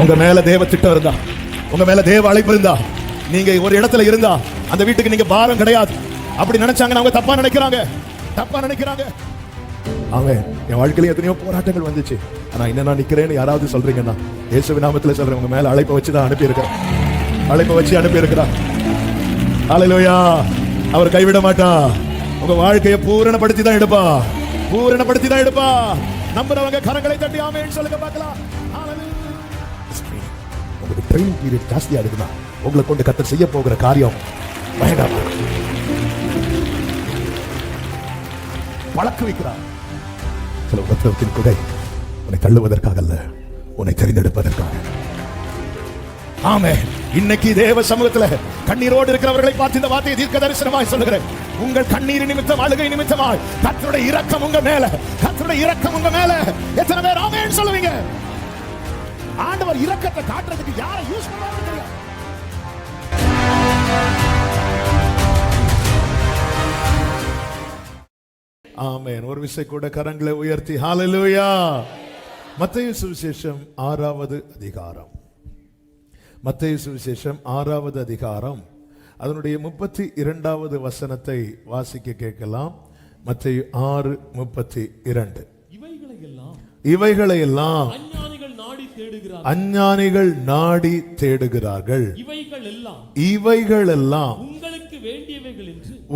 உங்க மேல தேவ திட்டம் இருந்தா, உங்க மேல தேவ அழைப்பு இருந்தா, நீங்க ஒரு இடத்துல இருந்தா அந்த வீட்டுக்கு நீங்க பாரம் கிடையாது. அப்படி நினைச்சாங்க அவங்க தப்பா நினைக்கிறாங்க. அவன் என் வாழ்க்கையில எத்தனையோ போராட்டங்கள் வந்துச்சு. ஆனா என்ன நான் நிக்கிறேன்னு யாராவது சொல்றீங்கன்னா, இயேசுவின் நாமத்துல சொல்றேன், உங்க மேல அழைப்பை வச்சுதான் அனுப்பியிருக்கிறேன். ஹல்லேலூயா. அவர் கைவிட மாட்டா. உங்க வாழ்க்கையை பூரணப்படுத்தி தான் எடுப்பா. நம்புறவங்க கரங்களை தட்டி ஆமென் சொல்லுங்க பார்க்கலாம். உங்களுக்கு ட்ரைனிங் பீரியட் ஜாஸ்தியா இருக்குன்னா உங்களை கொண்டு கர்த்தர் செய்ய போகிற காரியம் பயங்கரமா பழக்க வைக்கிறார். சில உபத்திரவத்தின் குடை உன்னை தள்ளுவதற்காக அல்ல, உன்னை தெரிந்தெடுப்பதற்காக. ஆமென். இன்னைக்கு தேவ சமூகத்துல கண்ணீரோடு இருக்கிறவர்களை பார்த்து இந்த வார்த்தையை தீர்க்க தரிசனமாய் சொல்லுகிறேன். உங்கள் கண்ணீர் நிமித்தம், அழுகை நிமித்தமாய் கர்த்தருடைய இரக்கம் உங்க மேல. எத்தனை பேர் ஆமென் சொல்லுவீங்க? ஆண்டவர் இரக்கத்தை காட்டுறதுக்கு யாரை யூஸ் பண்ணுவாங்க தெரியும். ஆமென். ஒரு விசை கூட கரங்களை உயர்த்தி ஹல்லேலூயா. மத்தேயு சுவிசேஷம் 6வது அதிகாரம். மத்தேயு சுவிசேஷம் 6வது அதிகாரம் அதனுடைய 32வது வசனத்தை வாசிக்க கேட்கலாம். மத்தேயு 6:32. இவைகளையெல்லாம் அஞ்ஞானிகள் நாடி தேடுகிறார்கள். இவைகளெல்லாம்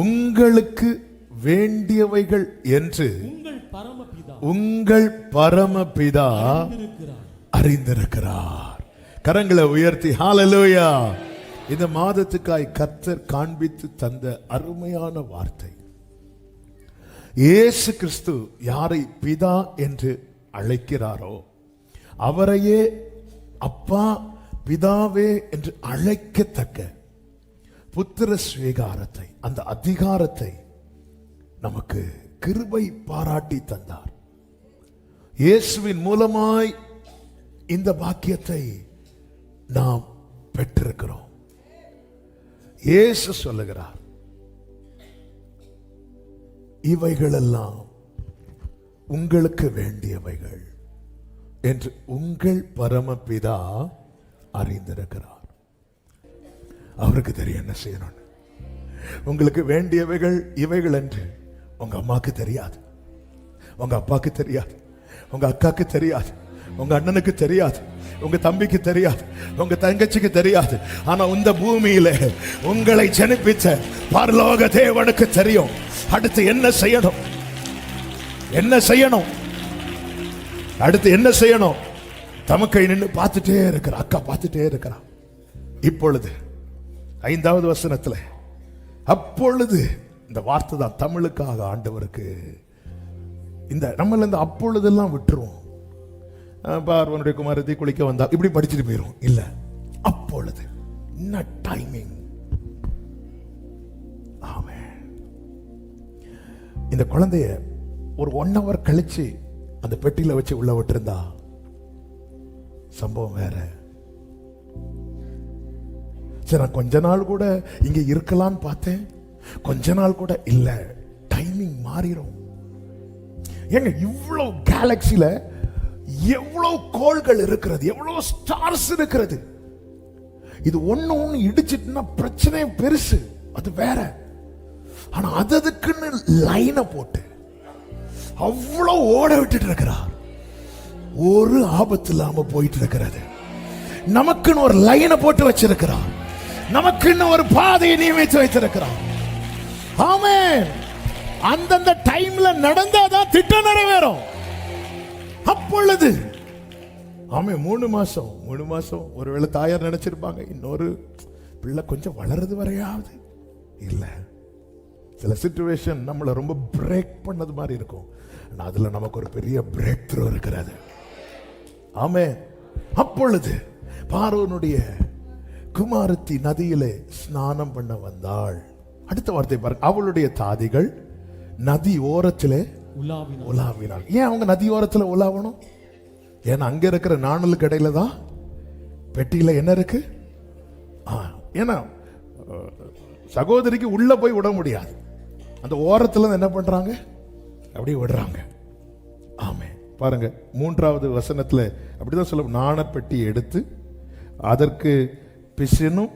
உங்களுக்கு வேண்டியவைகள் என்று உங்கள் பரமபிதா அறிந்திருக்கிறார். கரங்களை உயர்த்தி ஹல்லேலூயா. இந்த மாதத்துக்காய் கர்த்தர் காண்பித்து தந்த அருமையான வார்த்தை. இயேசு கிறிஸ்து யாரை பிதா என்று அழைக்கிறாரோ அவரையே அப்பா, பிதாவே என்று அழைக்கத்தக்க புத்திர ஸ்வீகாரத்தை, அந்த அதிகாரத்தை நமக்கு கிருபை பாராட்டி தந்தார். இயேசுவின் மூலமாய் இந்த பாக்கியத்தை நாம் பெற்றிருக்கிறோம். இயேசு சொல்லுகிறார், இவைகளெல்லாம் உங்களுக்கு வேண்டியவைகள் என்று உங்கள் பரமபிதா அறிந்திருக்கிறார். அவருக்கு தெரியும் என்ன செய்யணும். உங்களுக்கு வேண்டியவைகள் இவைகள் என்று உங்க அம்மாக்கு தெரியாது, உங்க அப்பாக்கு தெரியாது, உங்க அக்காக்கு தெரியாது, உங்க அண்ணனுக்கு தெரியாது, உங்க தம்பிக்கு தெரியாது, உங்க தங்கச்சிக்கு தெரியாது. ஆனா இந்த பூமியில உங்களை ஜனிப்பிச்ச பரலோக தேவனுக்கு தெரியும். அடுத்து என்ன செய்யணும், அடுத்து என்ன செய்யணும். தமக்கை நின்று பார்த்துட்டே இருக்கிற அக்கா பார்த்துட்டே இருக்கிறான். இப்பொழுது 5வது வசனத்துல அப்பொழுது, இந்த வார்த்தை தான் தமிழுக்காக ஆண்டவருக்கு. இந்த நம்மள இந்த அப்பொழுதெல்லாம் விட்டுருவோம். பார்வனுடைய குமாரத்தை குளிக்க வந்தா இப்படி படிச்சுட்டு போயிரும். இல்ல, அப்பொழுது டைமிங். ஆமென். இந்த குழந்தைய ஒரு 1 hour கழிச்சு அந்த பெட்டியில வச்சு உள்ள விட்டுருந்தா சம்பவம் வேற. சரி, நான் கொஞ்ச நாள் கூட இங்க இருக்கலாம்னு பார்த்தேன், கொஞ்ச நாள் கூட இல்ல. டைமிங் மாறிடும். ஏங்க, இவ்வளவு கேலக்சில எவ்வளவு கோள்கள் இருக்கிறது, எவ்வளவு ஸ்டார்ஸ் இருக்கிறது. இது ஒண்ணு இடிச்சிட்டுனா பிரச்சனை பெருசு, அது வேற. ஆனா அதுக்குன்னு லைனை போட்டு அவ்வளவு ஓட விட்டுட்டு இருக்கிறார். ஒரு ஆபத்து இல்லாம போயிட்டு இருக்கிறது. நமக்குன்னு ஒரு லைனை போட்டு வச்சிருக்கிறார். நமக்குன்னு ஒரு பாதையை நியமித்து வைத்திருக்கிறார். ஆமென். அந்தந்த டைம்ல நடந்தாதான் திட்டம் நிறைவேறும். அப்பொழுது ஆமென். 3 மாசம் ஒருவேளை தாயார் நினைச்சிருப்பாங்க, இன்னொரு பிள்ளை கொஞ்சம் வளருது வரையாவது. இல்ல, சில சிச்சுவேஷன் நம்மளை ரொம்ப பிரேக் பண்ணது மாதிரி இருக்கும். அதுல நமக்கு ஒரு பெரிய பிரேக் த்ரூ இருக்கிறது. ஆமென். அப்பொழுது பார்வோனுடைய குமாரத்தி நதியிலே ஸ்நானம் பண்ண வந்தாள். அடுத்த வார்த்தை பாருங்க. அவளுடைய தாதிகள் நதி ஓரத்திலே உலாவினாள். ஏன் அவங்க நதி ஓரத்துல உலாவணும்? ஏன்னா அங்க இருக்கிற நாணலுக்கு இடையில தான் பெட்டியில என்ன இருக்கு. ஏன்னா சகோதரிக்கு உள்ள போய் விட முடியாது. அந்த ஓரத்துல என்ன பண்றாங்க, அப்படியே விடுறாங்க. ஆமென். பாருங்க 3வது வசனத்துல அப்படிதான் சொல்ல, நாணப்பெட்டி எடுத்து அதற்கு பிசினும்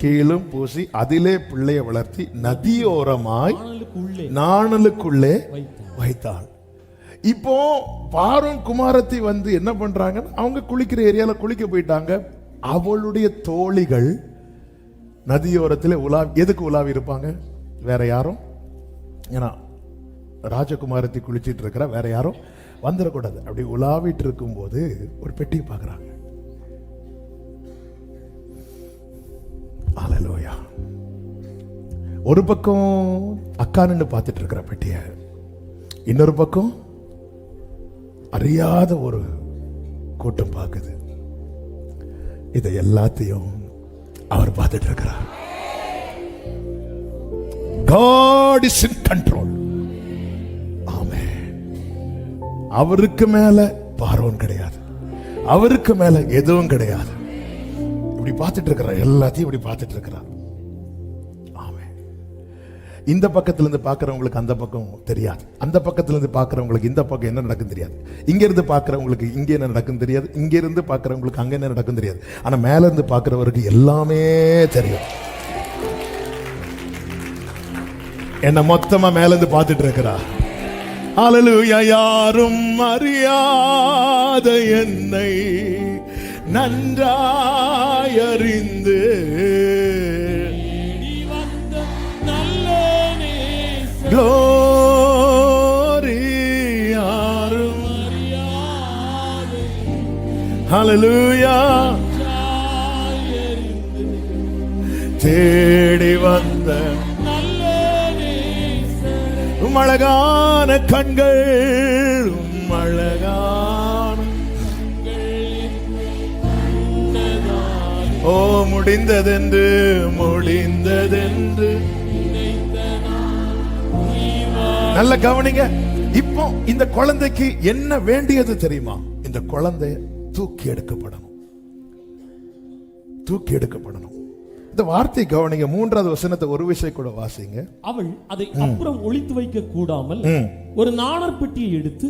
கீழும் பூசி அதிலே பிள்ளையை வளர்த்தி நதியோரமாய் நாணலுக்குள்ளே வைத்தாள். இப்போ பார்வோன் குமாரத்தி வந்து என்ன பண்றாங்கன்னா, அவங்க குளிக்கிற ஏரியால குளிக்க போயிட்டாங்க. அவளுடைய தோழிகள் நதியோரத்தில் எதுக்கு உலாவி இருப்பாங்க? வேற யாரும், ஏன்னா ராஜகுமாரத்தி குளிச்சிட்டு இருக்கிற, வேற யாரும் வந்துடக்கூடாது. அப்படி உலாவிட்டு இருக்கும் போது ஒரு பெட்டியை பார்க்கறாங்க. அல்லேலூயா. ஒரு பக்கம் அக்கா நின்று பார்த்துட்டு இருக்கிற பெட்டிய, இன்னொரு பக்கம் அறியாத ஒரு கூட்டம் பார்க்குது. இதை எல்லாத்தையும் அவர் பார்த்துட்டு இருக்கிறார். God is in control. ஆமென். அவருக்கு மேல பார்வோன் கிடையாது, அவருக்கு மேல எதுவும் கிடையாது. இப்படி பார்த்துட்டு இருக்கிறார், எல்லாத்தையும் இப்படி பார்த்துட்டு இருக்கிறார். ஆமென். இந்த பக்கத்துல இருந்து பார்க்கறவங்களுக்கு அந்த பக்கம் தெரியாது, அந்த பக்கத்துல இருந்து பார்க்கறவங்களுக்கு இந்த பக்கம் என்ன நடக்கும் தெரியாது, இங்க இருந்து பார்க்கறவங்களுக்கு இங்க என்ன நடக்கும் தெரியாது, இங்க இருந்து பார்க்கறவங்களுக்கு அங்க என்ன நடக்கும் தெரியாது. ஆனா மேல இருந்து பார்க்கறவருக்கு எல்லாமே தெரியும். என்ன மொத்தமா மேல இருந்து பார்த்துட்டு இருக்கிறா. அல்லேலூயா. யாரும் அறியாத என்னை நன்றாய் அறிந்து glory யாரும் hallelujah தேடி வந்த அழகான கண்கள், அழகான ஓ முடிந்ததென்று முடிந்ததென்று. நல்ல கவனிங்க. இப்போ இந்த குழந்தைக்கு என்ன வேண்டியது தெரியுமா? இந்த குழந்தை தூக்கி எடுக்கப்படணும், தூக்கி எடுக்கப்படணும். இந்த வார்த்தை கவனிங்க. 3வது வசனத்தை ஒரு விஷயம் கூட வாசிங்க. அவள் அதை அப்புறம் ஒளித்து வைக்க கூடாமல் ஒரு நாணற்பெட்டியை எடுத்து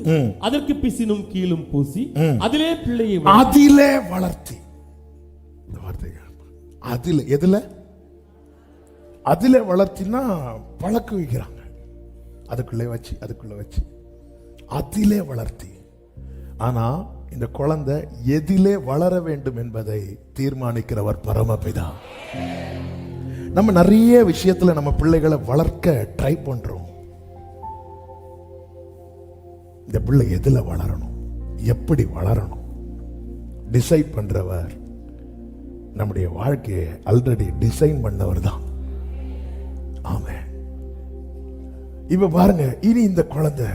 அதற்கு பிசினும் கீழும் பூசி அதிலே பிள்ளையை அதிலே வளர்த்தி. இந்த வார்த்தை அதிலே, எதுல? அதிலே வளர்த்தினா பழக்க வைக்கிறாங்க. அதுக்குள்ளே வச்சு அதுக்குள்ள வச்சு அதிலே வளர்த்தி. ஆனா இந்த குழந்தை எதிலே வளர வேண்டும் என்பதை தீர்மானிக்கிறவர் பரமபிதா. நம்ம நிறைய விஷயத்துல நம்ம பிள்ளைகளை வளர்க்க ட்ரை பண்றோம். இந்த பிள்ளை எதுல வளரணும், எப்படி வளரணும் டிசைட் பண்றவர் நம்முடைய வாழ்க்கையை ஆல்ரெடி டிசைன் பண்ணவர் தான். ஆமென். இப்ப பாருங்க, இனி இந்த குழந்தை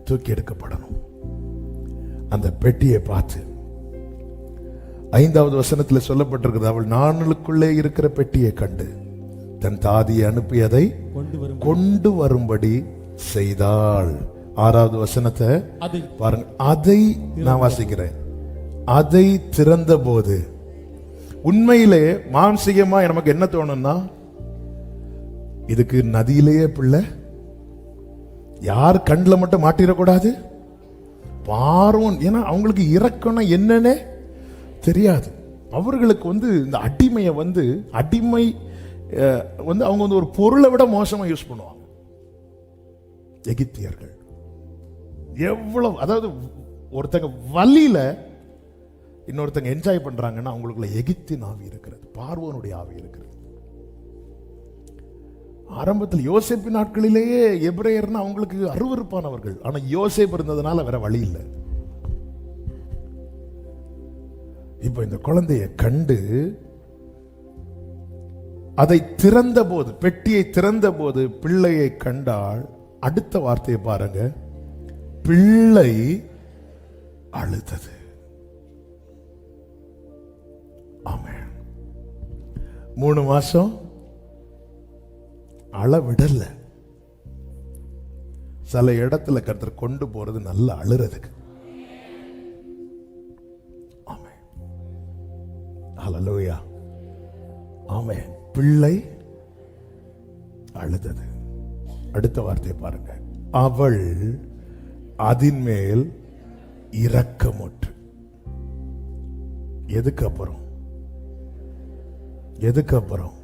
தூக்கி எடுக்கப்படணும். அந்த பெட்டியை பார்த்து 5வது வசனத்தில் சொல்லப்பட்டிருக்கிறது, அவள் நாணலுக்குள்ளே இருக்கிற பெட்டியை கண்டு தன் தாதியை அனுப்பி அதை கொண்டு வரும்படி செய்தாள். 6வது வசனத்தை பாருங்க. அதை நான் வாசிக்கிறேன். அதை திறந்த போது உண்மையிலே மானசீகமா நமக்கு என்ன தோணும்னா, இதுக்கு நதியிலேயே பிள்ளை, யார் கண்ணில் மட்டும் மாட்டிடக்கூடாது. பார்வோன், ஏன்னா அவங்களுக்கு இறக்கம்னா என்னன்னு தெரியாது. அவர்களுக்கு இந்த அடிமையை அடிமை அவங்க ஒரு பொருளை விட மோசமா யூஸ் பண்ணுவாங்க. எகிப்தியர்கள் எவ்வளவு, அதாவது ஒருத்தங்க வழியில இன்னொருத்தங்க என்ஜாய் பண்றாங்கன்னா அவங்களுக்குள்ள எகிப்தின் ஆவி இருக்கிறது, பார்வோனுடைய ஆவி இருக்கிறது. ஆரம்பத்தில் யோசேப்பு நாட்களிலேயே எபிரேயர்னா அவங்களுக்கு அருவருப்பானவர்கள். ஆனா யோசேப்பு இருந்ததுனால வேற வழி இல்லை. இப்ப இந்த குழந்தைய கண்டு அதை திறந்த போது, பெட்டியை திறந்த போது பிள்ளையை கண்டால், அடுத்த வார்த்தையை பாருங்க, பிள்ளை அழுதது. ஆமென். 3 மாசம் அளவிடல. சில இடத்துல கர்த்தர் கொண்டு போறது நல்ல அழுறதுக்கு. ஆமென். ஹல்லேலூயா. ஆமென். பிள்ளை அழுதது. அடுத்த வார்த்தையை பாருங்க, அவள் அதின் மேல் இரக்கமுற்று. எதுக்கு அப்புறம்? எதுக்கு அப்புறம்?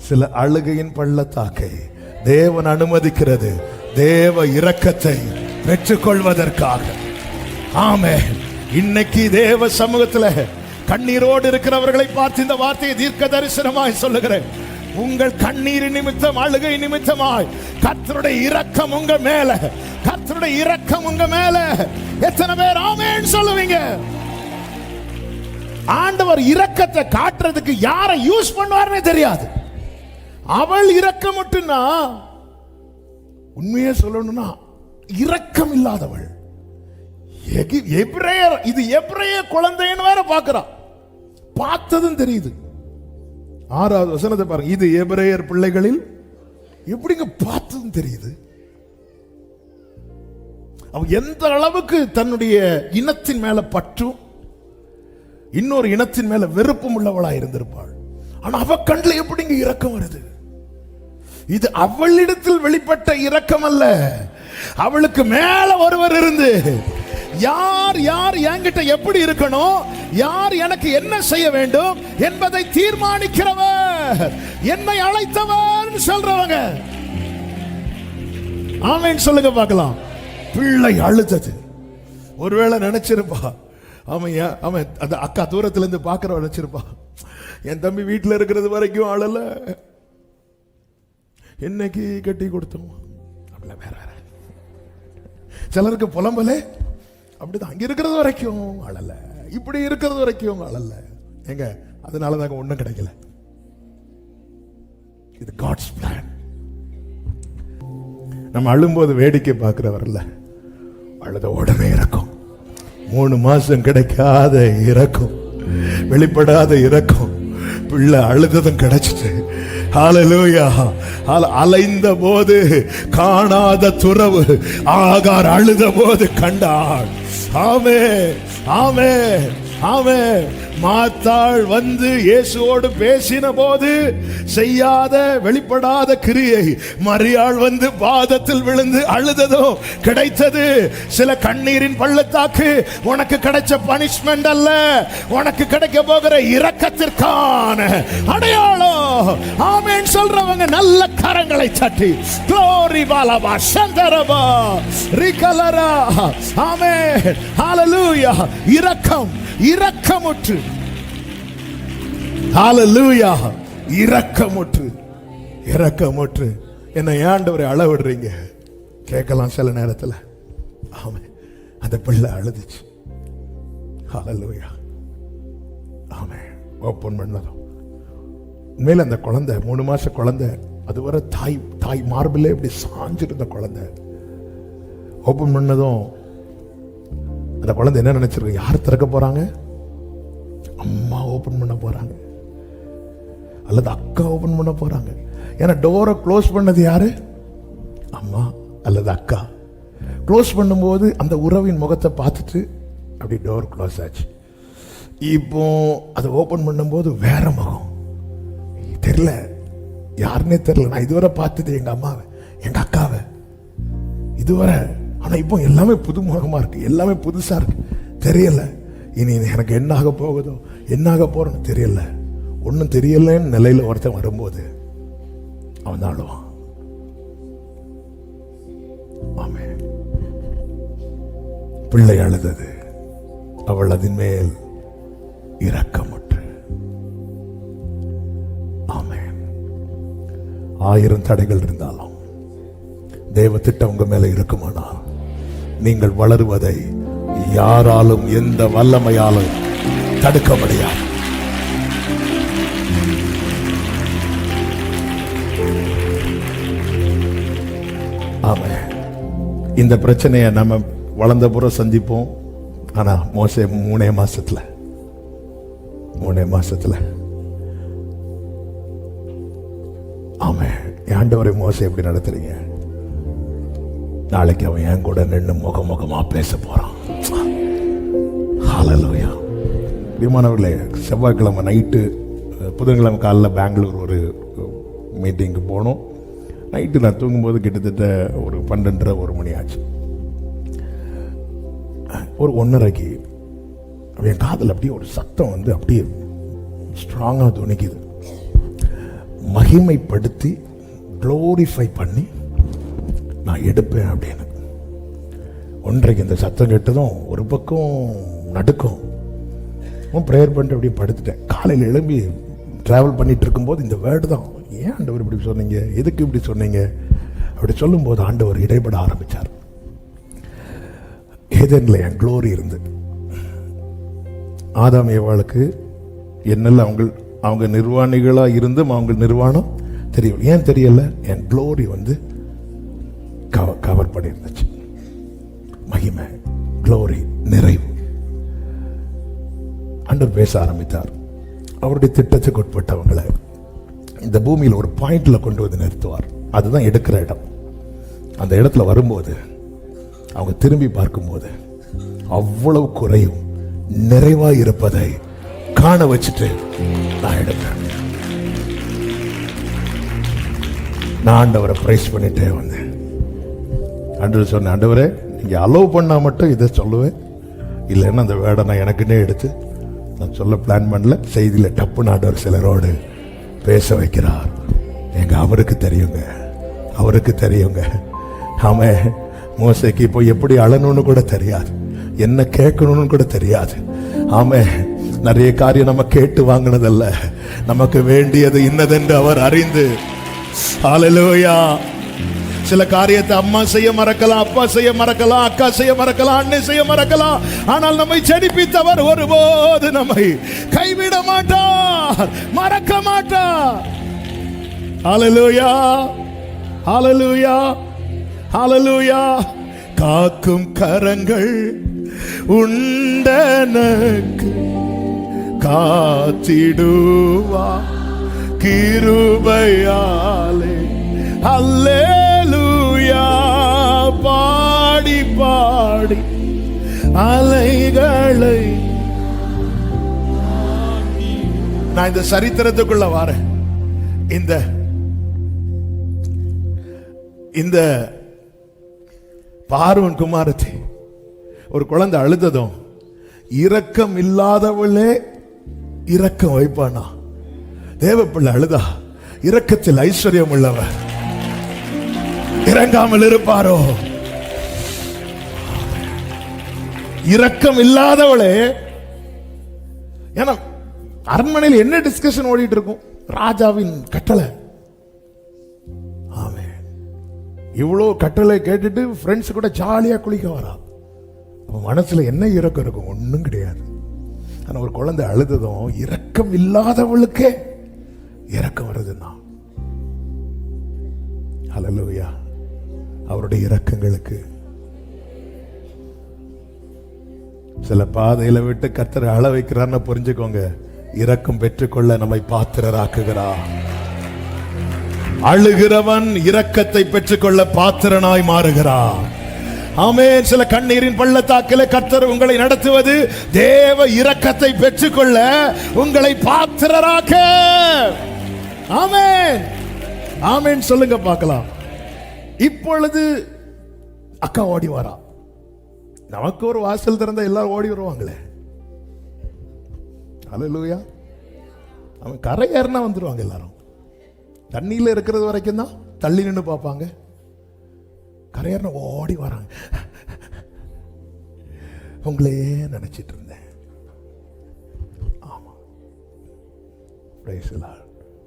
சில அழுகையின் பள்ளத்தாக்கை தேவன் அனுமதிக்கிறது தேவ இரக்கத்தை பெற்றுக்கொள்வதற்காக. ஆமென். இன்னைக்கு தேவ சமூகத்தில் கண்ணீரோடு இருக்கிறவர்களை பார்த்து இந்த வார்த்தையை தீர்க்க தரிசனமாய் சொல்லுகிறேன். உங்கள் கண்ணீர் நிமித்தம், அழுகை நிமித்தமாய் கர்த்தருடைய இரக்கம் உங்க மேல, கர்த்தருடைய இரக்கம் உங்க மேல. எத்தனை பேர் ஆமென் சொல்லுவீங்க? ஆண்டவர் இரக்கத்தை காட்டுறதுக்கு யாரை யூஸ் பண்ணுவார்னே தெரியாது. அவள் இரக்கமுட்டுனா, உண்மையே சொல்லணும்னா இரக்கம் இல்லாதவள். எபிரேயர், இது எபிரேய குழந்தைன்னு வேற பார்க்கிறான். பார்த்ததும் தெரியுது. 6வது வசனத்தை பாருங்க. இது எபிரேயர் பிள்ளைகளில் எப்படிங்க பார்த்ததும் தெரியுது. அவ எந்த அளவுக்கு தன்னுடைய இனத்தின் மேல பற்றும் இன்னொரு இனத்தின் மேல வெறுப்பும் உள்ளவளா இருந்திருப்பாள். ஆனா அவ கண்ணில் எப்படிங்க இரக்கம் வருது? இது அவளிடத்தில் வெளிப்பட்ட இரக்கம் அல்ல. அவளுக்கு மேல ஒருவர் இருந்து, யார் யார் என்கிட்ட எப்படி இருக்கணும், யார் எனக்கு என்ன செய்ய வேண்டும் என்பதை தீர்மானிக்கிறவர், என்னை அழைத்தவர் சொல்றவங்க. ஆமென் சொல்லுங்க பார்க்கலாம். பிள்ளை அழுதது. ஒருவேளை நினைச்சிருப்பா, அவன் அந்த அக்கா தூரத்துல இருந்து பாக்குற நினைச்சிருப்பா, என் தம்பி வீட்டுல இருக்கிறது வரைக்கும் அழல, என்னைக்கு கட்டி கொடுத்தோம். வேற வேற சிலருக்கு புலம்பலே அப்படிதான். அங்க இருக்கிறது வரைக்கும் அழல, இப்படி இருக்கிறது வரைக்கும் அழல. எங்க அதனாலதாங்க ஒண்ணும் கிடைக்கல. இது காட்ஸ் பிளான். நம்ம அழும்போது வேடிக்கை பார்க்கிறவர்ல, அழுத உடனே இறக்கும். 3 மாசம் கிடைக்காத இரக்கம், வெளிப்படாத இரக்கம், பிள்ளை அழுததும் கிடைச்சிட்டு. ஹல்லேலூயா. அலைந்த போது காணாத துறவு ஆகார் அழுத போது கண்டாள். ஆமென், ஆமென், ஆமென். மாத்தாள் வந்து இயேசுவோடு பேசின போது செய்யாத வெளிப்படாத கிரியை மரியாள் வந்து பாதத்தில் விழுந்து அழுததும் கிடைத்தது. சில கண்ணீரின் பள்ளத்தாக்கு உனக்கு கிடைச்ச பனிஷ்மெண்ட் அல்ல, உனக்கு கிடைக்க போகிற இரக்கத்திற்கான அடையாளம். ஆமென் சொல்றவங்க நல்ல கரங்களை தட்டி க்ளோரி பாலபா சந்தரபா ரிகலரா. ஆமென், ஹல்லேலூயா. இரக்கம், இரக்கமுற்று. ஹல்லேலூயா. இரக்கமுற்று, இரக்கமுற்று. என்ன ஆண்டவரை அழ விடுறீங்க கேட்கலாம் சில நேரத்தில். ஆமென். அந்த பிள்ளை அழுதுச்சு. ஹல்லேலூயா. ஆமென். ஓப்பன் பண்ணதும் உண்மையில அந்த குழந்தை 3 மாச குழந்தை, அதுவரை தாய் மார்பிலே இப்படி சாஞ்சிருந்த குழந்தை. ஓப்பன் பண்ணதும் அந்த குழந்தை என்ன நினைச்சிருக்கு? யார் திறக்க போறாங்க? அம்மா ஓபன் பண்ண போறாங்க அல்லது அக்கா ஓபன் பண்ண போறாங்க. ஏன்னா டோரை க்ளோஸ் பண்ணது யாரு? அம்மா அல்லது அக்கா. க்ளோஸ் பண்ணும்போது அந்த உறவின் முகத்தை பார்த்துட்டு அப்படி டோர் க்ளோஸ் ஆச்சு. இப்போ அதை ஓபன் பண்ணும்போது வேற முகம் தெரியல, யாருன்னே தெரியல. நான் இதுவரை பார்த்தது எங்க அம்மாவை, எங்க அக்காவை இதுவரை. ஆனா இப்போ எல்லாமே புதுமுகமா இருக்கு, எல்லாமே புதுசா இருக்கு. தெரியல இனி எனக்கு என்ன ஆக போகுதோ, என்ன ஆக போறேன்னு தெரியல. ஒன்னும் தெரியலன்னு நிலையில ஒருத்தன் வரும்போது அவன் தான் அழுவான். ஆமென். பிள்ளை அழுதது, அவள் அதன் மேல் இரக்கமுற்று. ஆமென். 1000 தடைகள் இருந்தாலும் தேவ திட்டம் உங்க மேல இருக்குமானால் நீங்கள் வளருவதை யாராலும் எந்த வல்லமையாலும் தடுக்க முடியாது. ஆமென். இந்த பிரச்சனையை நம்ம வளர்ந்த புற சந்திப்போம். ஆனா மோசே 3 மாசத்துல ஆமென். ஆண்டவரை மோசே எப்படி நடத்துறீங்க? நாளைக்கு அவன் என் கூட நின்று முகமுகமா பேச போறான். ஹல்லேலூயா. விமானவர்களே, செவ்வாய்க்கிழமை நைட்டு புதன்கிழமை காலையில் பெங்களூர் ஒரு மீட்டிங்கு போனோம். நைட்டு நான் தூங்கும்போது கிட்டத்தட்ட ஒரு 12:30 1 மணி ஆச்சு. ஒரு 1:30க்கு என் காதில் அப்படியே ஒரு சத்தம் வந்து அப்படியே ஸ்ட்ராங்காக துணிக்குது. மகிமைப்படுத்தி க்ளோரிஃபை பண்ணி நான் எடுப்பேன் அப்படின்னு. 1:30க்கு இந்த சத்தம் கேட்டதும் ஒரு பக்கம் நடுக்கும். ப்ரேயர் பண்ணிட்டு அப்படியே படுத்துட்டேன். காலையில் எழும்பி ட்ராவல் பண்ணிட்டு இருக்கும்போது இந்த வேர்டு தான், ஏன் ஆண்டவர் இப்படி சொன்னீங்க, எதுக்கு இப்படி சொன்னீங்க அப்படி சொல்லும்போது ஆண்டவர் இடைப்பட ஆரம்பித்தார். ஏதேனில் என் க்ளோரி இருந்து ஆதாம் ஏவாளுக்கு என்னெல்லாம் அவங்க நிர்வாணிகளாக இருந்தும் அவங்க நிர்வாணம் தெரியும். ஏன் தெரியல? என் க்ளோரி வந்து கவர் பண்ணியிருந்துச்சு. மகிமை, க்ளோரி, நிறைவு. ஆண்டவர் பேச ஆரம்பித்தார். அவருடைய திட்டத்துக்கு உட்பட்டவங்களை இந்த பூமியில் ஒரு பாயிண்ட்ல கொண்டு வந்து நிறுத்துவார். அதுதான் எடுக்கிற இடம். அந்த இடத்துல வரும்போது அவங்க திரும்பி பார்க்கும்போது அவ்வளவு குறையும் நிறைவா இருப்பதை காண வச்சுட்டு நான் எடுப்பேன். நான் ஆண்டவரை பிரைஸ் பண்ணிட்டே வந்தேன். ஆண்டவர் சொன்ன, ஆண்டவரே நீங்க அலோவ் பண்ணா மட்டும் இதை சொல்லுவேன், இல்லைன்னா அந்த வேடை நான் எனக்குன்னே எடுத்து நான் சொல்ல பிளான் பண்ணல. செய்தியில டப்புன்னு ஆண்டவர் சிலரோடு பேச வைக்கிறார். எங்க அவருக்கு தெரியுங்க, அவருக்கு தெரியுங்க. ஆமே, மோசேக்கு இப்போ எப்படி அழணும்னு கூட தெரியாது, என்ன கேட்கணும்னு கூட தெரியாது. ஆமே, நிறைய காரியம் நம்ம கேட்டு வாங்கினதல்ல, நமக்கு வேண்டியது இன்னதென்று அவர் அறிந்து. ஹல்லேலூயா. சில காரியத்தை அம்மா செய்ய மறக்கலாம், அப்பா செய்ய மறக்கலாம், அக்கா செய்ய மறக்கலாம், அண்ணன் செய்ய மறக்கலாம். ஆனால் நம்மை ஜெனிப்பித்தவர் ஒருபோது நம்மை கைவிட மாட்டார், மறக்க மாட்டார். ஹல்லேலூயா, ஹல்லேலூயா, ஹல்லேலூயா. காக்கும் கரங்கள் உண்டனக்கு காத்திடுவா கிருபையாலே. அல்லேலூயா. பாடி பாடி அலைகளை நான் இந்த சரித்திரத்துக்குள்ள வரேன். இந்த பார்வன் குமாரத்தை ஒரு குழந்தை அழுததும் இரக்கம் இல்லாதவளே இரக்கம் வைப்பானா? தேவப்பிள்ளை அழுதா இரக்கத்தில் ஐஸ்வர்யம் உள்ளவர் இறங்காமல் இருப்பாரோ? இரக்கம் இல்லாதவளே. ஏன்னா அரண்மனையில் என்ன டிஸ்கஷன் ஓடிட்டு இருக்கும்? ராஜாவின் கட்டளை. ஆமே, இவ்வளோ கட்டளை கேட்டுட்டு ஃப்ரெண்ட்ஸ் கூட ஜாலியா குளிக்க வரா. மனசுல என்ன இரக்கம் இருக்கும்? ஒன்றும் கிடையாது. ஆனா ஒரு குழந்தை அழுததும் இரக்கம் இல்லாதவளுக்கே இரக்கம் வருதுன்னா, ஹல்லேலூயா. அவருடைய இரக்கங்களுக்கு சில பாதையில விட்டு கர்த்தர் அழ வைக்கிறார்னு புரிஞ்சுக்கோங்க. இரக்கம் பெற்றுக்கொள்ள நம்மை பாத்திரராக்குகிறார். அழுகிறவன் இரக்கத்தை பெற்றுக்கொள்ள பாத்திரனாய் மாறுகிறார். ஆமென். சில கண்ணீரின் பள்ளத்தாக்கிலே கர்த்தர் உங்களை நடத்துவது தேவ இரக்கத்தை பெற்றுக்கொள்ள உங்களை பாத்திரராக்க. ஆமென், ஆமென் சொல்லுங்க பார்க்கலாம். இப்பொழுது அக்கா ஓடி வரா. நமக்கு ஒரு வாசல் திறந்தா எல்லாரும் ஓடி வருவாங்களே. ஹல்லேலூயா. அவன் கரை ஏறினா வந்துருவாங்க எல்லாரும். தண்ணியில இருக்கிறது வரைக்கும் தான் தள்ளி நின்று பார்ப்பாங்க. கரையேறின ஓடி வராங்க. உங்களே நினைச்சிட்டு இருந்தேன். ஆமா,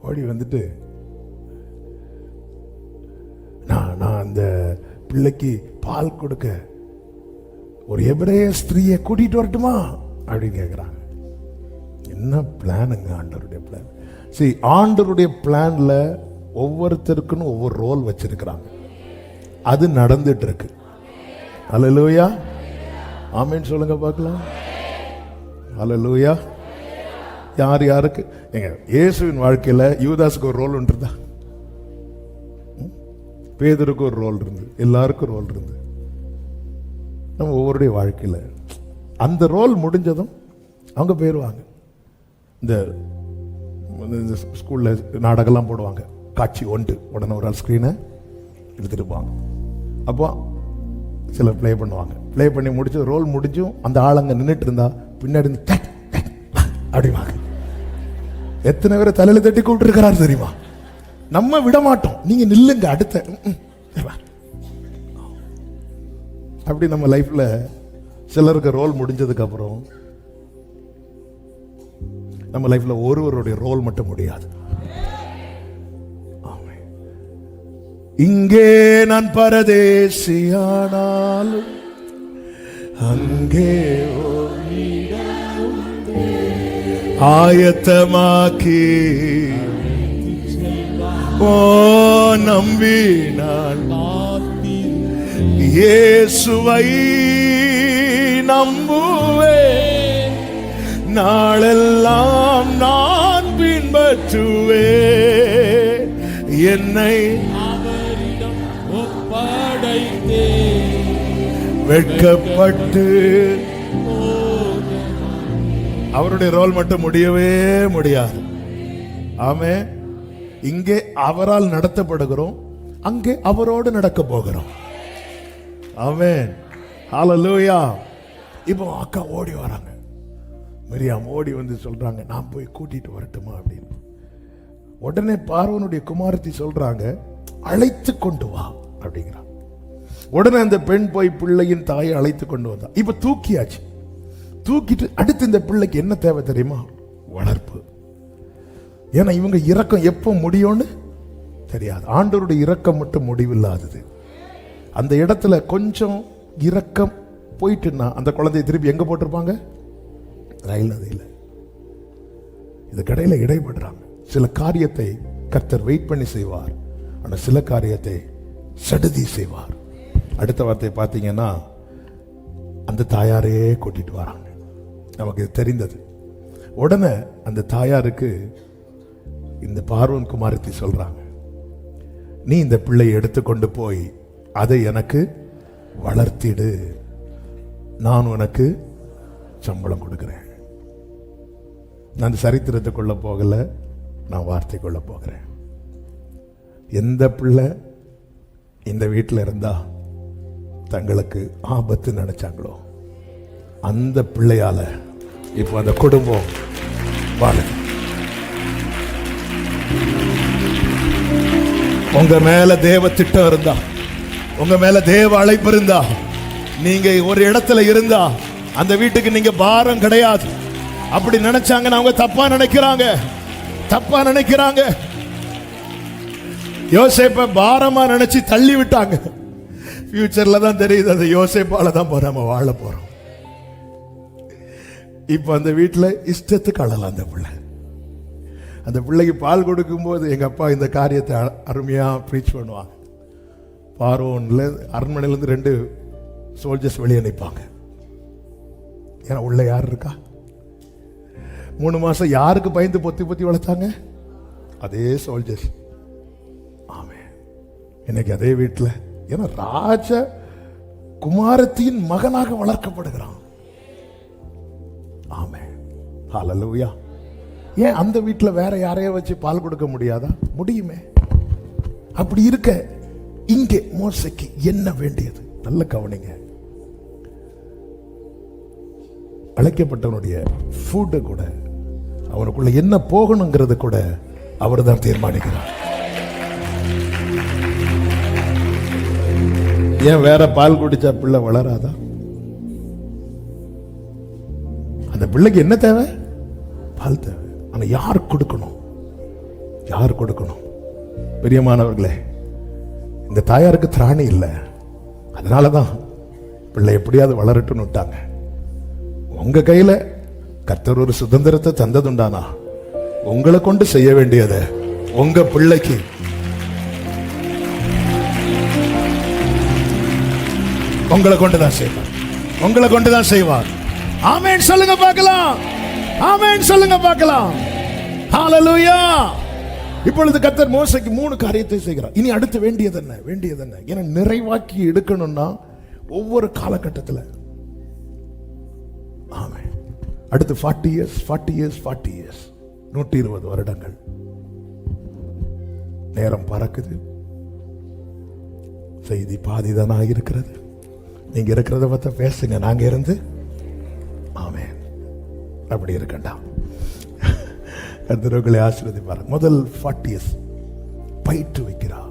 ஓடி வந்துட்டு நான் அந்த பிள்ளைக்கு பால் கொடுக்க ஒரு எபிரேய ஸ்திரீயை கூட்டிட்டு வரட்டுமா அப்படின்னு கேட்குறாங்க. என்ன பிளானுங்க ஆண்டவருடைய பிளான்? சரி, ஆண்டவருடைய பிளான்ல ஒவ்வொருத்தருக்குன்னு ஒவ்வொரு ரோல் வச்சிருக்கிறாங்க. அது நடந்துட்டு இருக்கு. ஹல்லேலூயா, ஆமென் சொல்லுங்க பார்க்கலாம். ஹல்லேலூயா. யார் யாருக்கு? எங்க இயேசுவின் வாழ்க்கையில யூதாஸுக்கு ஒரு ரோல் ஒன்று இருந்தா, பேதுருக்கு ஒரு ரோல் இருந்து, எல்லாருக்கும் ரோல் இருந்து. நம்ம ஒவ்வொருடைய வாழ்க்கையில அந்த ரோல் முடிஞ்சதும் அவங்க போயிடுவாங்க. இந்த ஸ்கூல்ல நாடகம்லாம் போடுவாங்க, காட்சி ஒன்று உடனே ஒரு ஆள் ஸ்கிரீனை எடுத்துட்டு போவாங்க. அப்போ சிலர் ப்ளே பண்ணுவாங்க. ப்ளே பண்ணி முடிச்சு ரோல் முடிஞ்சும் அந்த ஆளுங்க நின்றுட்டு இருந்தா பின்னாடி அப்படிவாங்க. எத்தனை பேரை தலையில தட்டி கூப்பிட்டு இருக்கிறாரு தெரியுமா? நம்ம விட மாட்டோம், நீங்க நில்லுங்க அடுத்த. அப்படி நம்ம லைஃப்ல சிலருக்கு ரோல் முடிஞ்சதுக்கு அப்புறம் நம்ம லைஃப்ல ஒருவருடைய ரோல் மட்டும் முடியாது. இங்கே நான் பரதேசியானாலும் அங்கே ஆயத்தமாக்கி ஓ நம்பி நான் இயேசுவை நம்புவேன், நாளெல்லாம் நான் பின்பற்றுவேன், என்னை வெட்கப்பட்டு. அவருடைய ரோல் மட்டும் முடியவே முடியாது. ஆமே. இங்கே அவரால் நடத்தப்படுகிறோம், அங்கே அவரோடு நடக்க போகிறோம். ஆமென். ஹல்லேலூயா. இப்போ அக்கா ஓடி வராங்க. மிரியாம் ஓடி வந்து சொல்றாங்க, நான் போய் கூட்டிட்டு வரட்டுமா அப்படின்னு. உடனே பார்வோனுடைய குமாரத்தி சொல்றாங்க, அழைத்து கொண்டு வா அப்படிங்கிறான். உடனே அந்த பெண் போய் பிள்ளையின் தாயை அழைத்து கொண்டு வந்தா. இப்ப தூக்கியாச்சு. தூக்கிட்டு அடுத்து இந்த பிள்ளைக்கு என்ன தேவை தெரியுமா? வளர்ப்பு. ஏன்னா இவங்க இரக்கம் எப்போ முடியும்னு தெரியாது. ஆண்டவருடைய இரக்கம் மட்டும் முடிவில்லாதது. அந்த இடத்துல கொஞ்சம் இரக்கம் போயிட்டுன்னா அந்த குழந்தையை திருப்பி எங்க போட்டிருப்பாங்க? ரயில் நதியில். இது கடையில இடைபடுறாங்க. சில காரியத்தை கர்த்தர் வெயிட் பண்ணி செய்வார், ஆனா சில காரியத்தை சடுதி செய்வார். அடுத்த வார்த்தை பார்த்தீங்கன்னா, அந்த தாயாரே கூட்டிட்டு வராங்க. நமக்கு தெரிந்தது. உடனே அந்த தாயாருக்கு இந்த பார்வோன் குமாரத்தி சொல்றாங்க, நீ இந்த பிள்ளையை எடுத்துக்கொண்டு போய் அதை எனக்கு வளர்த்திடு, நான் உனக்கு சம்பளம் கொடுக்கிறேன். நான் சரித்திரத்துக்குள்ள போகல, நான் வார்த்தைக்குள்ள போகிறேன். எந்த பிள்ளை இந்த வீட்டில் இருந்தா தங்களுக்கு ஆபத்து நினைச்சாங்களோ அந்த பிள்ளையால இப்போ அந்த குடும்பம் வாழுது. உங்க மேல தேவ திட்டம் இருந்தா, உங்க மேல தேவ அழைப்பு இருந்தா, நீங்க ஒரு இடத்துல இருந்தா அந்த வீட்டுக்கு நீங்க பாரம் கிடையாது. அப்படி நினைச்சாங்கன்னா அவங்க தப்பா நினைக்கிறாங்க, தப்பா நினைக்கிறாங்க. யோசேப்பை பாரமா நினைச்சு தள்ளி விட்டாங்க. ஃபியூச்சர்ல தான் தெரியுது அந்த யோசேப்பால தான் நம்ம வாழ போறோம். இப்ப அந்த வீட்டுல இஷ்டத்துக்கு அழலாம். அந்த பிள்ளை, அந்த பிள்ளைக்கு பால் கொடுக்கும் போது எங்க அப்பா இந்த காரியத்தை அருமையா ப்ரீச் பண்ணுவாங்க. பார்வோன்ல அரண்மனையில இருந்து 2 சோல்ஜர்ஸ் வெளியே நிற்பாங்க. ஏன்னா உள்ள யார் இருக்கா? 3 மாசம் யாருக்கு பயந்து பொத்தி பொத்தி வளர்த்தாங்க? அதே சோல்ஜர்ஸ். ஆமே. இன்னைக்கு அதே வீட்டில், ஏன்னா ராஜ குமாரத்தின் மகனாக வளர்க்கப்படுகிறான். ஆமே. ஹல்லேலூயா. ஏன் அந்த வீட்டில் வேற யாரைய வச்சு பால் கொடுக்க முடியாதா? முடியுமே. அப்படி இருக்க இங்கே மோசைக்கு என்ன வேண்டியது? நல்ல கவனிங்க. அழைக்கப்பட்டவனுடைய ஃபுட்டை கூட, அவனுக்குள்ள என்ன போகணுங்கிறது கூட அவர் தான் தீர்மானிக்கிறார். ஏன் வேற பால் குடிச்சா பிள்ளை வளராதா? அந்த பிள்ளைக்கு என்ன தேவை? பால் தேவை. ஆனா யார் கொடுக்கணும்? யார் கொடுக்கணும்? பிரியமானவர்களே, இந்த தாயாருக்கு திராணி இல்லை. அதனாலதான் பிள்ளை எப்படியாவது வளரட்டுன்னு விட்டாங்க. உங்க கையில கர்த்தர் ஒரு சுதந்திரத்தை தந்ததுண்டானா உங்களை கொண்டு செய்ய வேண்டியது உங்க பிள்ளைக்கு உங்களை கொண்டுதான் செய்வார். உங்களை கொண்டுதான் செய்வார். ஆமென் சொல்லுங்க பார்க்கலாம். ஆமென் சொல்லுங்க பார்க்கலாம். ஹல்லேலூயா. இப்பொழுது கர்த்தர் மோசேக்கு 3 காரியத்தை செய்கிறார். இனி அடுத்து வேண்டியது என்ன? வேண்டியது என்ன? ஏன்னா நிறைவாக்கி எடுக்கணும்னா ஒவ்வொரு காலகட்டத்தில். ஆமென். அடுத்து 40 years 120 வருடங்கள் நேரம் பறக்குது. செய்தி பாதிதானா இருக்கிறது. நீங்க இருக்கிறத பத்த பேசுங்க, நாங்க இருந்து ஆமென் அப்படி இருக்கண்டா. கர்த்தர்களை ஆசீர்வதிப்பார். முதல் 40 years பயிற்று வைக்கிறார்.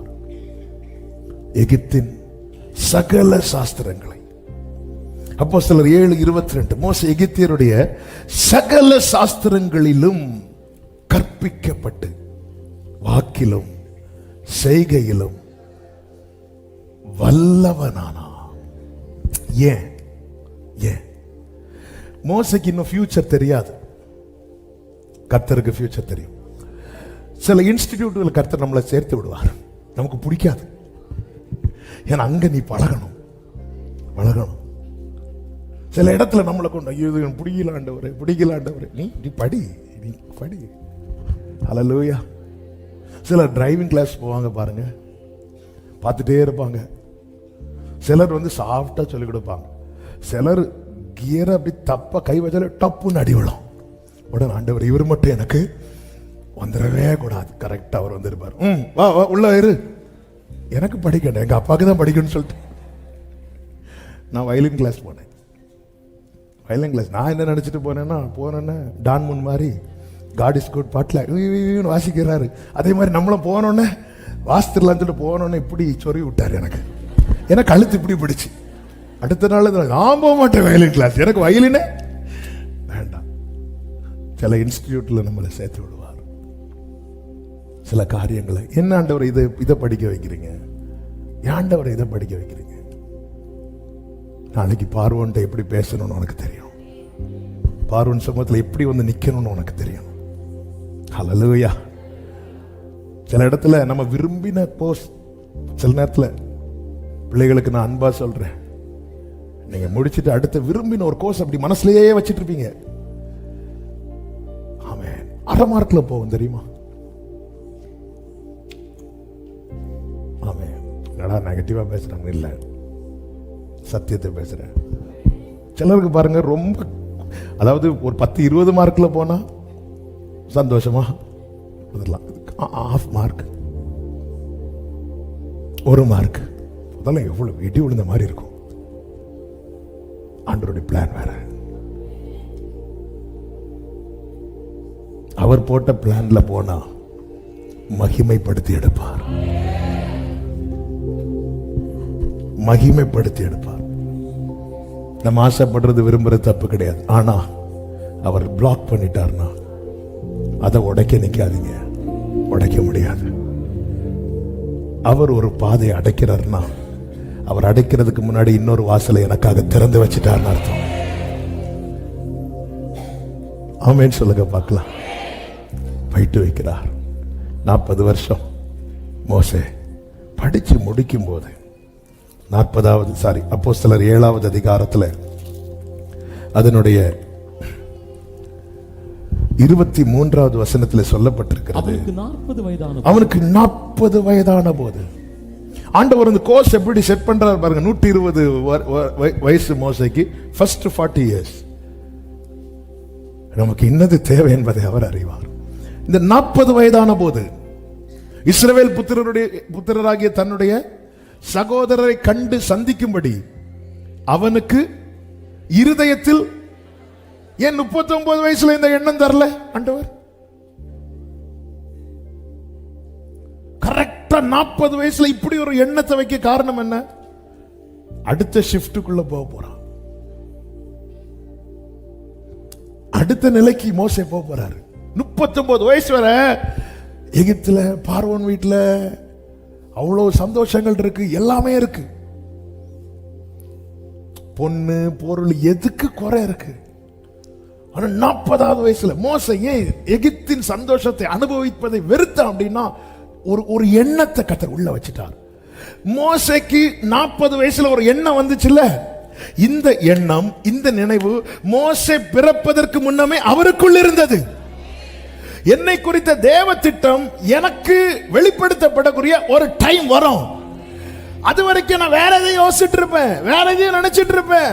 எகிப்தின் சகல சாஸ்திரங்களை. அப்போஸ்தலர் 7:22 மோசே எகிப்தியருடைய சகல சாஸ்திரங்களிலும் கற்பிக்கப்பட்டு வாக்கிலும் செய்கையிலும் வல்லவனானா. ஏன் ஏன் மோசைக்கு இன்னும் ஃபியூச்சர் தெரியாது, கர்த்தருக்கு ஃபியூச்சர் தெரியும். சில இன்ஸ்டிடியூட்கள் கர்த்தர் நம்மளை சேர்த்து விடுவார், நமக்கு பிடிக்காது. ஏன்னா அங்க நீ பழகணும் பழகணும். சில இடத்துல நம்மளை கொண்டு ஐயோ பிடிக்கலாண்டவர் நீ படி ஹல்லேலூயா. சிலர் டிரைவிங் கிளாஸ் போவாங்க பாருங்க, பார்த்துட்டே இருப்பாங்க. சிலர் சாஃப்டா சொல்லிக் கொடுப்பாங்க. சிலர் கியரை அப்படி தப்பா கை வச்சாலே டப்புன்னு அடி விழும். உடனே ஆண்டவர் இவர் மட்டும் எனக்கு வந்துடவே கூடாது. கரெக்டா அவர் வந்திருப்பார். வா வா உள்ள இரு, எனக்கு படிக்கணும், எங்க அப்பாவுக்கு தான் படிக்கணும்னு சொல்லிட்டு நான் வயலின் கிளாஸ் போனேன். வயலின் கிளாஸ் நான் என்ன நினைச்சிட்டு போனேன்னா டான் முன் மாதிரி காட் இஸ் குட் பாட்டில் வாசிக்கிறாரு. அதே மாதிரி நம்மளும் போனோன்னே வாசித்துலான்னு சொல்லிட்டு போனோன்னே இப்படி சொறி விட்டார். எனக்கு கழுத்து இப்படி பிடிச்சு. அடுத்த நாள் நான் போக மாட்டேன் வயலின் கிளாஸ், எனக்கு வயலினே வேண்டாம். சில இன்ஸ்டிடியூட்ல நம்மளை சேர்த்து விடுவார். சில காரியங்களை என்ன ஆண்டவர் இதை படிக்க வைக்கிறீங்க, ஆண்டவர் இதை படிக்க வைக்கிறீங்க. நாளைக்கு பார்வோன்ட்ட எப்படி பேசணும்னு உனக்கு தெரியும், பார்வோன் சமூகத்தில் எப்படி நிக்கணும்னு உனக்கு தெரியும். ஹல்லேலூயா. சில இடத்துல நம்ம விரும்பின கோர்ஸ், சில நேரத்தில் பிள்ளைகளுக்கு நான் அன்பா சொல்றேன், நீங்க முடிச்சிட்டு அடுத்த விரும்பின ஒரு கோர்ஸ் அப்படி மனசுலயே வச்சிட்டு இருப்பீங்க. ஆமென். அரை மார்க்ல போகும் தெரியுமா? ஆமென். என்னடா நெகட்டிவா பேசுறாங்க? இல்ல, சத்தியத்தை பேசுறேன். சிலருக்கு பாருங்க ரொம்ப, அதாவது ஒரு 10-20 மார்க்ல போனா சந்தோஷமா வந்துடலாம். ஆஃப் மார்க், 1 மார்க், அதெல்லாம் எவ்வளவு இடி விழுந்த மாதிரி இருக்கும். ஆண்டவருடைய பிளான் வேற. அவர் போட்ட பிளான்ல போனா மகிமைப்படுத்தி எடுப்பார், மகிமைப்படுத்தி எடுப்பார். நம்ம ஆசைப்படுறது விரும்புறது தப்பு கிடையாது. ஆனா அவர் பிளாக் பண்ணிட்டார்னா அதை உடைக்க நிக்காதீங்க, உடைக்க முடியாது. அவர் ஒரு பாதையை அடைக்கிறார்னா அவர் அடைக்கிறதுக்கு முன்னாடி இன்னொரு வாசலை எனக்காக திறந்து வச்சிட்டார்னு அர்த்தம். ஆமென் சொல்லுங்க பார்க்கலாம். பயிட்டு வைக்கிறார். 40 வருஷம் மோசே படிச்சு முடிக்கும் போது 40வது அப்போஸ்தலர் 7வது அதிகாரத்தில் அதனுடைய 23வது வசனத்தில் சொல்லப்பட்டிருக்கிறது, அவனுக்கு 40 வயதான போது ஆண்டவர் அந்த கோர்ஸ் எப்படி செட் பண்றாரு பாருங்க. 120 வயசு மோசைக்கு, ஃபர்ஸ்ட் 40 years. நமக்கு என்னது தேவை என்பதை அவர் அறிவார். இந்த 40 வயதான போது இஸ்ரவேல் புத்திரராகிய தன்னுடைய சகோதரரை கண்டு சந்திக்கும்படி அவனுக்கு இருதயத்தில், ஏன் 39 வயசுல இந்த எண்ணம் தரல ஆண்டவர்? கரெக்டா 40 வயசுல இப்படி ஒரு எண்ணத்தை வைக்க காரணம் என்ன? அடுத்த ஷிஃப்ட்டுக்குள்ள போக போறான், அடுத்த நிலைக்கு மோசே போக போறாரு. 39 வயசு வரை எகிப்துல பார்வோன் வீட்டுல அவ்வளவு சந்தோஷங்கள் இருக்கு, எல்லாமே இருக்கு, பொண்ணு பொருள் எதுக்கு குறை இருக்கு. ஆனா 40வது வயசுல மோசே ஏன் எகிப்தின் சந்தோஷத்தை அனுபவிப்பதை வெறுத்தான் அப்படின்னா ஒரு எண்ணத்தை கர்த்தர் உள்ள வச்சிட்டார். மோசேக்கு 40 வயசுல ஒரு எண்ணம் வந்துச்சுல்ல, இந்த எண்ணம், இந்த நினைவு மோசே பிறப்பதற்கு முன்னமே அவருக்குள் இருந்தது. என்னை குறித்த தேவ திட்டம் எனக்கு வெளிப்படுத்தப்படக்கூடிய ஒரு டைம் வரும். அது வரைக்கும் நான் வேற எதையும் யோசிச்சுட்டு இருப்பேன், வேற எதையும் நினைச்சிட்டு இருப்பேன்.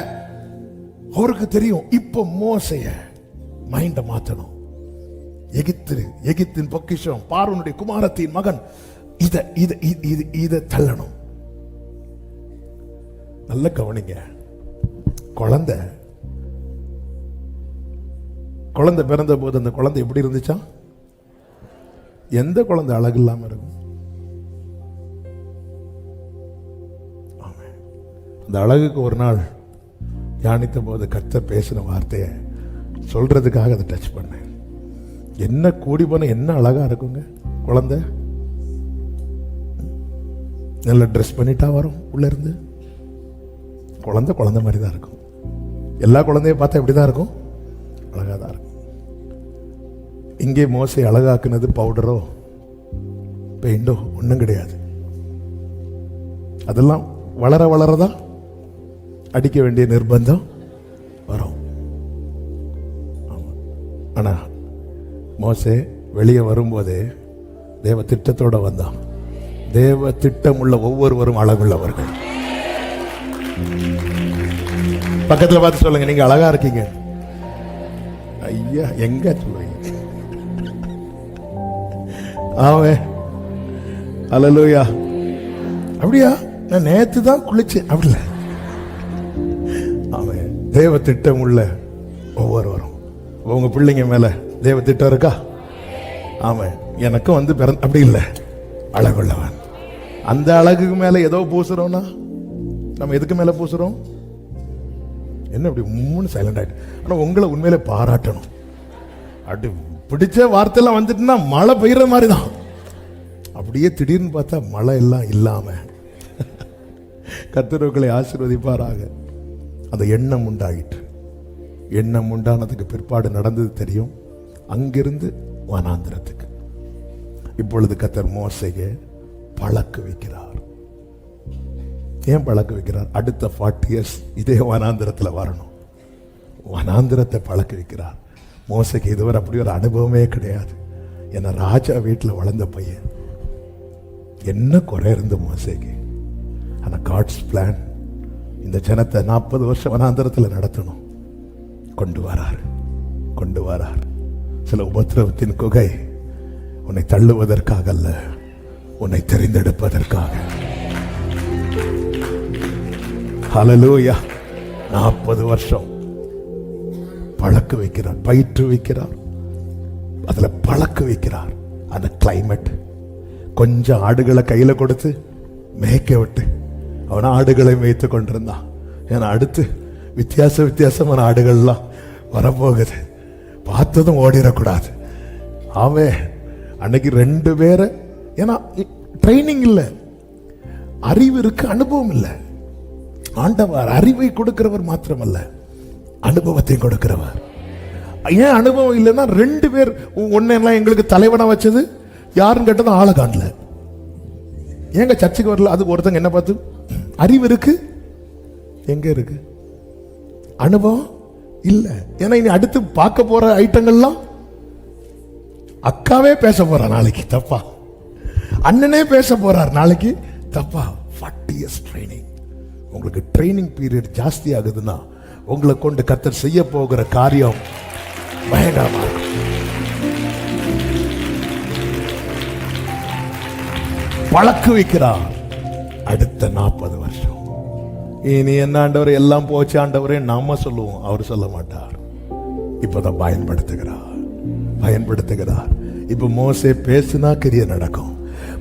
அவருக்கு தெரியும் இப்ப மோசைய மைண்ட மாத்தணும். எகிப்தின் பொக்கிஷம், பார்வோனுடைய குமாரத்தின் மகன், இத தள்ளணும். நல்ல கவனிங்க. குழந்தை பிறந்த போது அந்த குழந்தை எப்படி இருந்துச்சா? எந்த குழந்தை அழகு இல்லாம இருக்கும்? அந்த அழகுக்கு ஒரு நாள் தியானித்த போது கர்த்தர் பேசின வார்த்தையை சொல்றதுக்காக அதை டச் பண்ணேன். என்ன கூடி போன என்ன அழகா இருக்குங்க குழந்தை. நல்ல ட்ரெஸ் பண்ணிட்டா வரும் உள்ள இருந்து. குழந்தை மாதிரி தான் இருக்கும். எல்லா குழந்தையும் பார்த்தா எப்படி தான் இருக்கும்? அழகா தான் இருக்கும். இங்கே மோசை அழகாக்குனது பவுடரோ பெயிண்டோ ஒன்றும் கிடையாது. அதெல்லாம் வளர வளரதான் அடிக்க வேண்டிய நிர்பந்தம் வரும். ஆனா மோசே வெளியே வரும்போதே தேவ திட்டத்தோட வந்தான். தேவ திட்டம் உள்ள ஒவ்வொருவரும் அழகுள்ளவர்கள். பக்கத்துல பார்த்து சொல்லுங்க, நீங்க அழகா இருக்கீங்க. ஐயா எங்க சொல்லுவீங்க? ஆவே அல்லேலூயா. அப்படியா? நான் நேத்து தான் குளிச்சேன். அப்படி இல்லை. அவன் தேவ திட்டம் உள்ள ஒவ்வொருவரும். உங்க பிள்ளைங்க மேல தேவ திட்டம் இருக்கா? ஆமாம். எனக்கும் வந்து பிறந்த அப்படி இல்லை, அழகுள்ளவன். அந்த அழகுக்கு மேல ஏதோ பூசுறோம்னா நம்ம எதுக்கு மேல பூசுறோம்? என்ன இப்படி மூணு சைலண்ட் ஆயிட்டு? ஆனா உங்களை உண்மையில பாராட்டணும். அப்படி பிடிச்ச வார்த்தையெல்லாம் வந்துட்டுன்னா மழை பெய்யற மாதிரி தான். அப்படியே திடீர்னு பார்த்தா மழை எல்லாம் இல்லாம கர்த்தர்களை ஆசீர்வதிப்பாராக. அந்த எண்ணம் உண்டாகிட்டு, எண்ணம் உண்டானதுக்கு பிற்பாடு நடந்தது தெரியும். அங்கிருந்து வனாந்திரத்துக்கு. இப்பொழுது கர்த்தர் மோசேயை பழக்க வைக்கிறார். ஏன் பழக்க வைக்கிறார்? அடுத்த 40 years இதே வனாந்திரத்தில் வரணும். வனாந்திரத்தை பழக்க வைக்கிறார். மோசைக்கு இதுவரை அப்படி ஒரு அனுபவமே கிடையாது. ஏன்னா ராஜா வீட்டில் வளர்ந்த பையன். என்ன குறை இருந்து மோசைக்கு? ஆனால் காட்ஸ் பிளான் இந்த ஜனத்தை 40 வருஷம் வனாந்திரத்தில் நடத்தணும். கொண்டு வரார். சில உபத்திரவத்தின் குகை உன்னை தள்ளுவதற்காக அல்ல, உன்னை தெரிந்தெடுப்பதற்காக. ஹல்லேலூயா. 40 வருஷம் பழக்க வைக்கிறார், பயிற்று வைக்கிறார், அதுல பழக்க வைக்கிறார். அந்த கிளைமேட். கொஞ்சம் ஆடுகளை கையில கொடுத்து மேய்க்க விட்டு அவன் ஆடுகளை மேய்த்து கொண்டிருந்தான். ஏன்னா அடுத்து வித்தியாசமான ஆடுகள்லாம் வரப்போகுது. பார்த்ததும் ஓடிடக்கூடாது. அவன் அன்னைக்கு 2 பேரை, ஏன்னா ட்ரைனிங் இல்லை, அறிவு இருக்கு, அனுபவம் இல்லை. ஆண்டவர் அறிவை கொடுக்கிறவர் மாத்திரமல்ல, அனுபவத்தையும் கொடுக்கிறவர். ஏன் அனுபவம் இல்லைன்னா 2 பேர் ஒன்னெல்லாம் எங்களுக்கு தலைவனா வச்சது யாருன்னு கேட்டது ஆளை காணல. ஏங்க சர்ச்சுக்கு வரல? அது ஒருத்தங்க என்ன பார்த்து அறிவு இருக்கு, எங்க இருக்கு அனுபவம் இல்லை. ஏன்னா இனி அடுத்து பார்க்க போற ஐட்டங்கள்லாம் அக்காவே பேச போறா நாளைக்கு தப்பா, அண்ணனே பேச போறார் நாளைக்கு தப்பா. 40 years ட்ரைனிங். உங்களுக்கு ட்ரைனிங் பீரியட் ஜாஸ்தி ஆகுதுன்னா உங்களை கொண்டு கர்த்தர் செய்ய போகிற காரியம் பயங்கரமா இருக்கும். பழக்க வைக்கிறார். அடுத்த 40 வருஷம். இனி என்ன ஆண்டவர் எல்லாம் போச்சு ஆண்டவரே நாம சொல்லுவோம், அவர் சொல்ல மாட்டார். இப்பதான் பயன்படுத்துகிறார். இப்ப மோசே பேசுனா கிரிய நடக்கும்.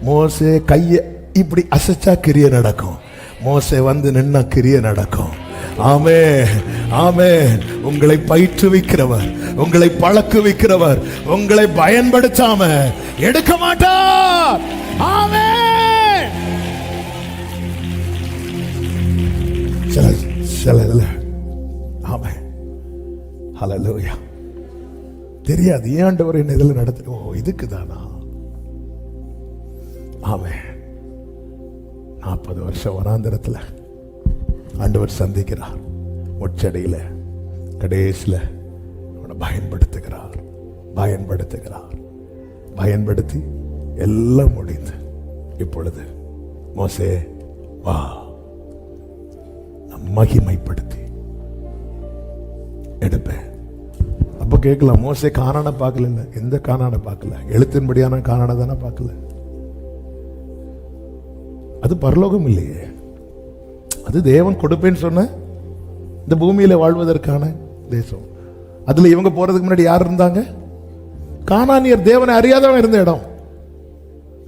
மோசே கைய இப்படி அசைச்சா கிரிய நடக்கும். மோசே வந்து நின்னா கிரிய நடக்கும். ஆமென். உங்களை பயிற்று வைக்கிறவர், உங்களை பழக்க வைக்கிறவர் உங்களை பயன்படுத்தாம எடுக்க மாட்டார். ஆமென். ஆமென். ஹல்லேலூயா. தெரியாது ஏன் ஆண்டவர் என்ன இதில் நடத்துறோம், இதுக்கு தானா? ஆமென். 40 வருஷம் வனாந்திரத்தில் ஆண்டவர் சந்திக்கிறார். முச்சடையில் கடைசியில் அவனை பயன்படுத்தி எல்லாம் முடிந்து இப்பொழுது மோசே வா, மகிமைப்படுத்தி எடுப்பேன். அப்ப கேட்கலாம், மோசே கானானை பார்க்கல. எந்த கானானை பார்க்கல? எழுத்தின்படியான கானானை தானே பார்க்கல. அது பரலோகம் இல்லையே. அது தேவன் கொடுப்பேன்னு சொன்ன இந்த பூமியில வாழ்வதற்கான தேசம். அதுல இவங்க போறதுக்கு முன்னாடி யார் இருந்தாங்க? கானானியர், தேவனை அறியாதவன் இருந்த இடம்.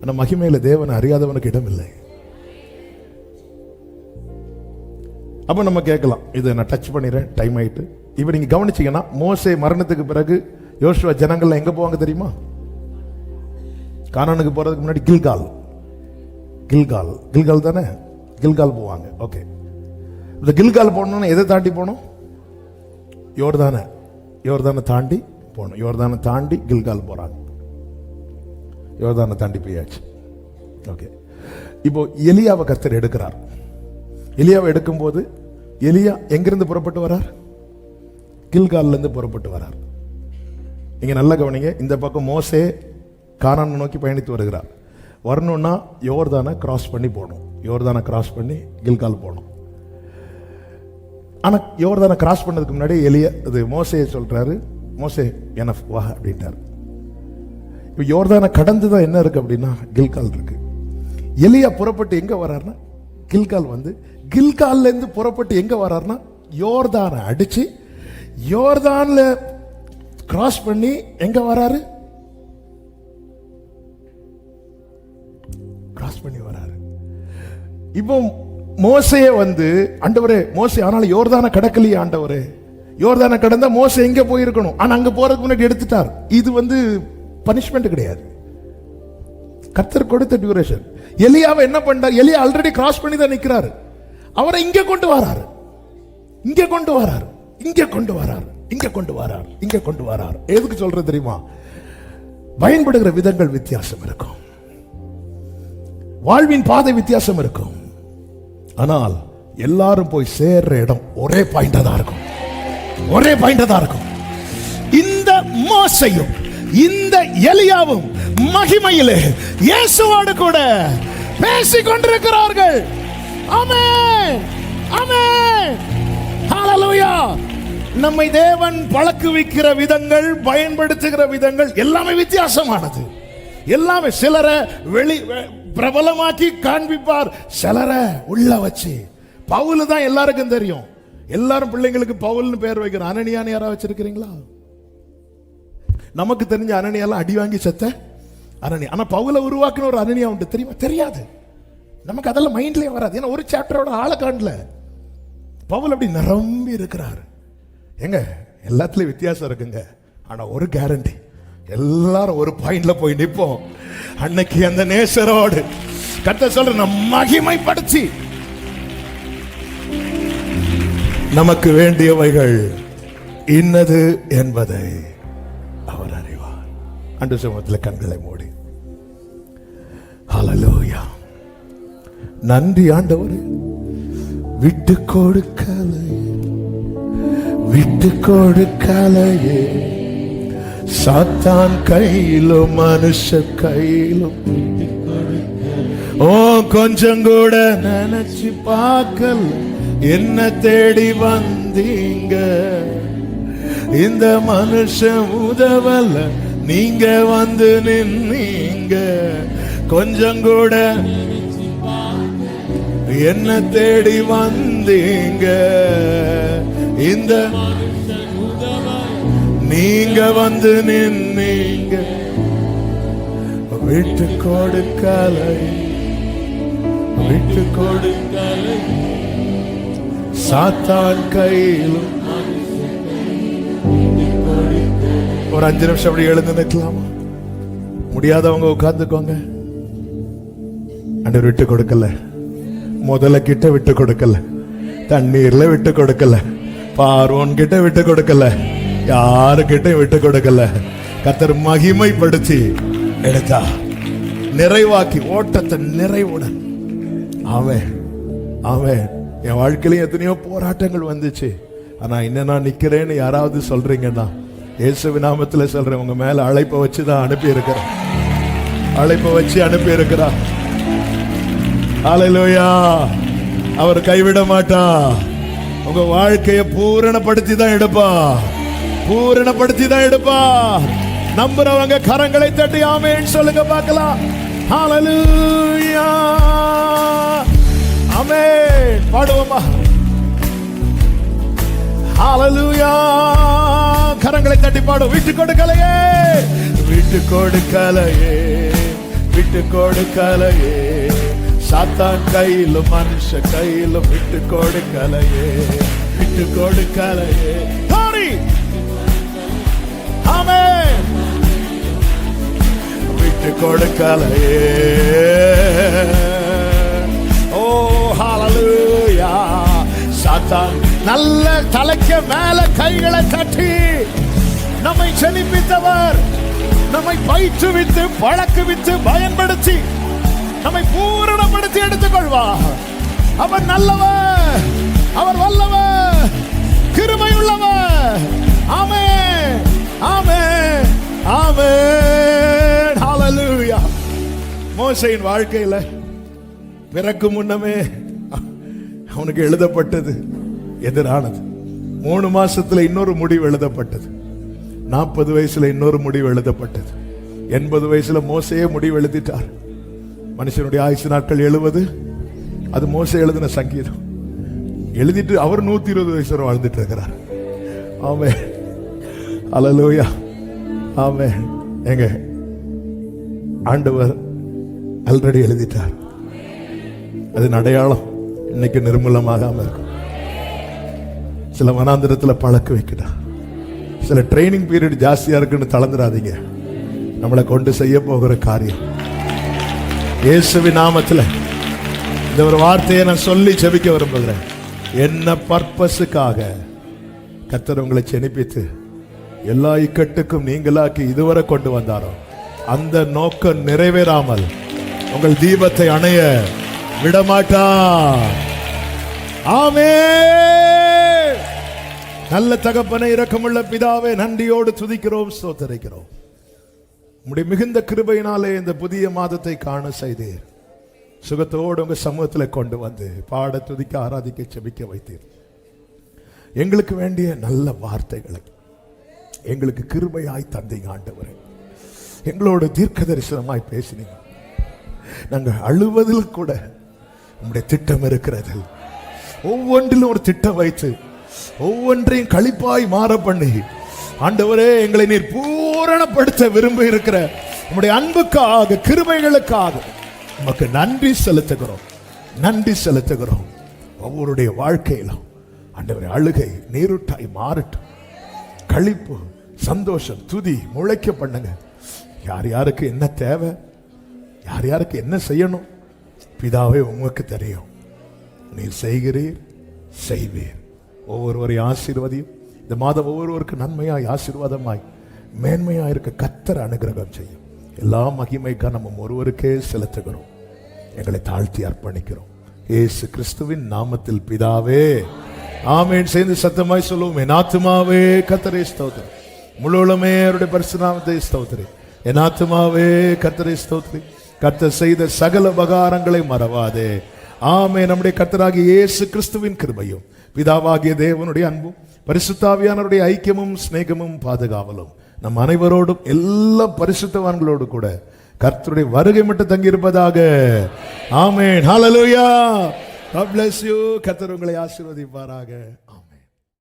ஆனா மகிமையில தேவனை அறியாதவனுக்கு இடம் இல்லை. அப்ப நம்ம கேட்கலாம், இதை நான் டச் பண்ணிடுறேன், டைம் ஆயிட்டு. இப்ப நீங்க கவனிச்சீங்கன்னா, மோசே மரணத்துக்கு பிறகு யோசுவா ஜனங்கள்லாம் எங்க போவாங்க தெரியுமா? கானானுக்கு போறதுக்கு முன்னாடி கில்கால் தானே, கில்கால் போவாங்க. ஓகே, இந்த கில்கால் போகணும்னா எதை தாண்டி போகணும்? யோர்தானை தாண்டி போகணும். யோர்தானை தாண்டி கில்கால் போறாங்க. யோர்தானை தாண்டி போயாச்சு. ஓகே, இப்போ எலியாவை கர்த்தர் எடுக்கிறார். எலியாவை எடுக்கும் போது எலியா எங்கிருந்து புறப்பட்டு வரார்? கில்கால்ல இருந்து புறப்பட்டு வரார். நீங்க நல்லா கவனிங்க, இந்த பக்கம் மோசே கானானை நோக்கி பயணித்து வருகிறார். வரணும்னா யோர்தானை கிராஸ் பண்ணி போகணும். யோர்தானை கிராஸ் பண்ணி கில்கால் போகணும். ஆனா யோர்தானை கிராஸ் பண்ணதுக்கு முன்னாடி எலியா அது மோசே சொல்றாரு, மோசே எனஃப் வா அப்படின்ட்டார். இப்போ யோர்தானை கடந்து தான் என்ன இருக்கு அப்படின்னா கில்கால் இருக்கு. எலியா புறப்பட்டு எங்க வர்றாருன்னா கில்கால் வந்து, கில்கால்ல இருந்து புறப்பட்டு எங்க வர்றாருன்னா யோர்தானை அடிச்சு யோர்தான்ல கிராஸ் பண்ணி எங்க வராரு? கிராஸ் பண்ணி வராரு. இப்போ மோசையே வந்து, ஆண்டவரே மோசே ஆனாலும் யோர்தானை கடக்கலையே ஆண்டவரே, யோர்தானை கடந்தா மோசே எங்க போயிருக்கணும், ஆனா அங்க போறதுக்கு முன்னாடி எடுத்துட்டார். இது வந்து பனிஷ்மெண்ட் கிடையாது, கர்த்தர் கொடுத்த டியூரேஷன். எலியாவை என்ன பண்ணார்? எலியா ஆல்ரெடி கிராஸ் பண்ணி தான் நிக்கிறாரு. அவரை இங்க கொண்டு வராரு, இங்க கொண்டு வராரு, இங்க கொண்டு வராரு, இங்க கொண்டு வராரு, இங்க கொண்டு வராரு. எதுக்கு சொல்றது தெரியுமா? பயன்படுகிற விதங்கள் வித்தியாசம் இருக்கும், வாழ்வின் பாதை வித்தியாசம் இருக்கும். ஆனால் எல்லாரும் போய் சேர்ற இடம் ஒரே பாயிண்டா தான் இருக்கும், ஒரே பாயிண்டா தான் இருக்கும். இந்த மோசையும் இந்த எலியாவும் மகிமையிலே இயேசுவோடு கூட பேசிக் கொண்டிருக்கிறார்கள். ஆமென், ஆமென், ஹல்லேலூயா. நம்மை தேவன் பழக்குவிக்கிற விதங்கள், பயன்படுத்துகிற விதங்கள் எல்லாமே வித்தியாசமானது. எல்லாமே சிலரை வெளி பிரபலமாக்கி காண்பிப்பார், சிலரை உள்ள வச்சு. பவுல் தான் எல்லாருக்கும் தெரியும். எல்லாரும் பிள்ளைங்களுக்கு பவுல்னு பேர் வைக்கிற. அனனியான்னு யாரா வச்சிருக்கிறீங்களா? நமக்கு தெரிஞ்ச அனனியாலாம் அடி வாங்கி செத்த அனனியா. ஆனா பவுலை உருவாக்குன ஒரு அனனியா உண்டு தெரியுமா? தெரியாது. நமக்கு அதெல்லாம் மைண்ட்லயே வராது. ஏன்னா ஒரு சாப்டரோட ஆளை காணல. பவுல் அப்படி நிரம்பி இருக்கிறார். எங்க எல்லாத்துலயும் வித்தியாசம் இருக்குங்க. ஆனா ஒரு கேரண்டி, எல்லாரும் ஒரு பாயிண்ட்ல போய் நிற்போம். அன்னைக்கு அந்த நேசரோடு கர்த்தர் சொல்ற மகிமைப்படுத்தி நமக்கு வேண்டியவைகள் இன்னது என்பதை அவர் அறிவார். அன்று சமூகத்தில் கண்களை மூடி ஹல்லேலூயா. நன்றி ஆண்டவரே. விட்டு கொடுக்கலையே, விட்டு கொடுக்கலையே, சாத்தான் கையிலும் மனுஷ கையிலும் ஓ கொஞ்சம் கூட நினைச்சு பார்க்கல, என்ன தேடி வந்தீங்க. இந்த மனுஷன் உதவல, நீங்க வந்து நின்னீங்க. கொஞ்சம் கூட என்ன தேடி வந்தீங்க. இந்த நீங்க வந்து நின்னீங்க. விட்டு கொடுக்கலை, விட்டு கொடுக்கலை, சாத்தான் கையிலும். ஒரு 5 நிமிஷம் அப்படி எழுந்து நிற்கலாமா? முடியாதவங்க உட்கார்ந்துக்கோங்க. ஆண்டவர் விட்டு கொடுக்கல, முதல்ல கிட்ட விட்டு கொடுக்கல, தண்ணீர்ல விட்டு கொடுக்கல, பார்வோன் கிட்ட விட்டு கொடுக்கல, யாருக்கிட்ட விட்டு கொடுக்கல. கர்த்தர் மகிமைப்படுத்தி எடுத்தா, நிறைவாக்கி ஓட்டத்தை நிறைவுடன். அவன் அவன் என் வாழ்க்கையில எத்தனையோ போராட்டங்கள் வந்துச்சு. ஆனா இன்னும் நான் நிக்கிறேன்னு யாராவது சொல்றீங்கன்னா, இயேசுவின் நாமத்துல சொல்றேன், உங்க மேல அழைப்பை வச்சுதான் அனுப்பி இருக்கிறேன், அழைப்பை வச்சு அனுப்பி இருக்கிறார். ஹல்லேலூயா. அவர் கைவிட மாட்டா. உங்க வாழ்க்கையை பூரணப்படுத்தி தான் எடுப்பா, பூரணப்படுத்தி தான் எடுப்பா. நம்புறவங்க கரங்களை தட்டி ஆமென் சொல்லுங்க பார்க்கலாம். ஹல்லேலூயா, ஆமென். பாடுவோமா? ஹalleluya. கரங்களை தட்டி பாடு. விட்டு கொடுக்கலையே, விட்டு கொடுக்கலையே, விட்டு கொடுக்கலையே, சாத்தான் கையிலும் மனுஷ கையிலும் விட்டு கொடுக்கலையே, விட்டு கொடுக்கலையே. ஆமென். விட்டு கொடுக்கலையே. ஓ ஹalleluya. சாத்தான் நல்ல தலைக்கு மேல கைகளை தட்டி நம்மை செழிப்பித்தவர், நம்மை பயிற்றுவித்து பழக்குவித்து பயன்படுத்தி நம்மை பூரணப்படுத்தி எடுத்துக்கொள்வார். அவர் நல்லவர், அவர் வல்லவர், கிருபையுள்ளவர். ஆமென், ஆமென், ஆமென். ஹalleluya. மோசேயின் வாழ்க்கையில பிறக்கும் முன்னமே அவனுக்கு எழுதப்பட்டது எதிரானது. 3 மாசத்துல இன்னொரு முடிவு எழுதப்பட்டது. 40 வயசுல இன்னொரு முடிவு எழுதப்பட்டது. 80 வயசுல மோசையே முடிவு எழுதிட்டார். மனுஷனுடைய ஆயுசு நாட்கள் 70. அது மோசே எழுதின சங்கீதம். எழுதிட்டு அவர் 120 வயசு வரை வாழ்ந்துட்டு இருக்கிறார். ஆமென், ஹalleluya. ஆமென். எங்க ஆண்டவர் ஆல்ரெடி எழுதிட்டார். அது அடையாளம் இன்னைக்கு நிர்மூலமாகாம இருக்கும். சில வனாந்திரத்தில் பழக்க வைக்கிறார். சில ட்ரைனிங் பீரியட் ஜாஸ்தியா இருக்குன்னு தளர்ந்துடாதீங்க. நம்மளை கொண்டு செய்ய போகிற காரியம் இயேசுவின் நாமத்தில் இந்த ஒரு வார்த்தையை நான் சொல்லி ஜெபிக்க விரும்புகிறேன். என்ன பர்பஸுக்காக கர்த்தர் உங்களை செனிப்பித்து எல்லா இக்கட்டுக்கும் நீங்களாக்கி இதுவரை கொண்டு வந்தாரோ அந்த நோக்கம் நிறைவேறாமல் உங்கள் தீபத்தை அணைய விடமாட்டார். ஆமென். நல்ல தகப்பனை, இரக்கமுள்ள பிதாவே, நன்றியோடு துதிக்கிறோம், ஸ்தோத்திரிக்கிறோம். உம்முடைய மிகுந்த கிருபையினாலே இந்த புதிய மாதத்தை காண செய்தீர். சுகத்தோடு உங்க சமூகத்தில் கொண்டு வந்து பாட, துதிக்க, ஆராதிக்க, செபிக்க வைத்தீர். எங்களுக்கு வேண்டிய நல்ல வார்த்தைகளை எங்களுக்கு கிருபையாய் தந்தீங்க ஆண்டவரே. எங்களோட தீர்க்க தரிசனமாய் பேசினீங்க. நாங்கள் அழுவதில் கூட உம்முடைய திட்டம் இருக்கிறது. ஒவ்வொன்றிலும் ஒரு திட்டம் வைத்து ஒவ்வொன்றையும் களிப்பாய் மாற பண்ணி ஆண்டவரே எங்களை நீர் பூரணப்படுத்த விரும்பி இருக்கிற உம்முடைய அன்புக்காக, கிருபைகளுக்காக உமக்கு நன்றி செலுத்துகிறோம், நன்றி செலுத்துகிறோம். ஒவ்வொருடைய வாழ்க்கையிலும் ஆண்டவரே அழுகை நீருட்டாய் மாறட்டும். களிப்பு, சந்தோஷம், துதி முளைக்க பண்ணுங்க. யார் யாருக்கு என்ன தேவை, யார் யாருக்கு என்ன செய்யணும், பிதாவே உங்களுக்கு தெரியும். நீர் செய்கிறீர், செய்வீர். ஒவ்வொருவரையும் ஆசீர்வதியும். இந்த மாதம் ஒவ்வொருவருக்கு நன்மையாய், ஆசீர்வாதமாய், மேன்மையாய் இருக்க கர்த்தர் அனுகிரகம் செய்யும். எல்லா மகிமைக்காக நம்ம ஒருவருக்கே செலுத்துகிறோம். எங்களை தாழ்த்தி அர்ப்பணிக்கிறோம் இயேசு கிறிஸ்துவின் நாமத்தில் பிதாவே, ஆமென். சேர்ந்து சத்தமாய் சொல்லுவோம். என் ஆத்துமாவே கர்த்தரை ஸ்தோத்திரி, முழுவதுமே அவருடைய பரிசுத்த நாமத்தை ஸ்தோத்திரி. என் ஆத்துமாவே கர்த்தரை ஸ்தோத்திரி, கர்த்தர் செய்த சகல உபகாரங்களை மறவாதே. ஆமென். நம்முடைய கர்த்தராகிய இயேசு கிறிஸ்துவின் கிருபையும், பிதாவாகிய தேவனுடைய அன்பும், பரிசுத்த ஆவியானவருடைய ஐக்கியமும் சிநேகமும் பாதுகாவலும் நம் அனைவரோடும், எல்லா பரிசுத்தவான்களோடு கூட கர்த்தருடைய வருகை மட்டும் தங்கி இருப்பதாக. ஆமென். ஹalleluya. God bless you. கர்த்தர் உங்களை ஆசீர்வதிப்பாராக.